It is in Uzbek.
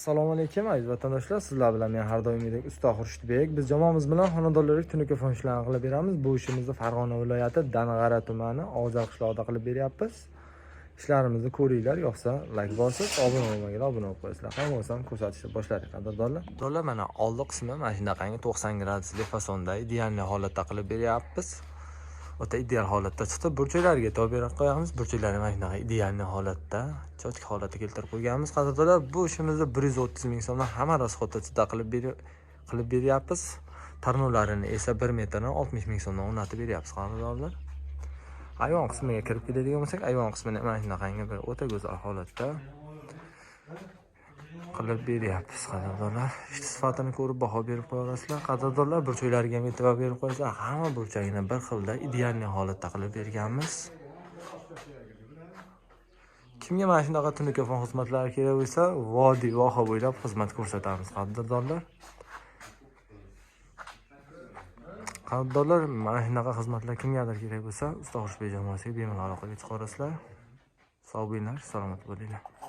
Assalomu alaykum aziz vatandoshlar. Sizlar bilan men har doimgidek usta Xurshidbek. Biz jamoamiz bilan xonadonlarga tunuka fon ishlarini qilib beramiz. Bu ishimizni Farg'ona viloyati Dang'ara tumani Og'zar qishlog'ida qilib beryapmiz. Ishlarimizni ko'ringlar, yoqsa like bosib, obuna bo'lmaganlar obuna bo'lib qo'yinglar. Hamma bo'lsam ko'rsatishni boshladik, qadrdonlar. Qadrdonlar, mana oldi qismi mana shunaqangi 90 gradusli fasonda ideal holatda qilib beryapmiz. O'ta ideal holatda chiqdi. Burchaklariga e'tibor berib qo'yamiz. Burchaklarini mana shunaqa ideal holatda, cho'chqa holatga keltirib qo'yganmiz. Qadrdonlar, bu ishimizni 130 ming so'mdan hamma rasxotida qilib beryapmiz. Tarnovlarini esa 1 metrdan 60 ming so'mdan o'rnatib beryapmiz, qadrdonlar. Ayvon qismiga kirib keladigan bo'lsak, ayvon qismini mana shunaqangi bir o'ta go'zal holatda qilib beryapmiz, qadrdonlar. Ish sifatini ko'rib baho berib qo'yasizlar. Qadrdonlar, burchaklariga ham e'tibor berib qo'yasizlar. Hamma burchagini bir xilda ideal holatda qilib berganmiz. Kimga mana shunaqa tunuka fon xizmatlari kerak bo'lsa, vodiy voha bo'ylab xizmat ko'rsatamiz, qadrdonlar. Qadrdonlar, mana shunaqa xizmatlar kimgadir kerak bo'lsa, usta Xurshidbek jamoasiga bemalol aloqaga chiqarasizlar. Sog' bo'linglar, salomat bo'linglar.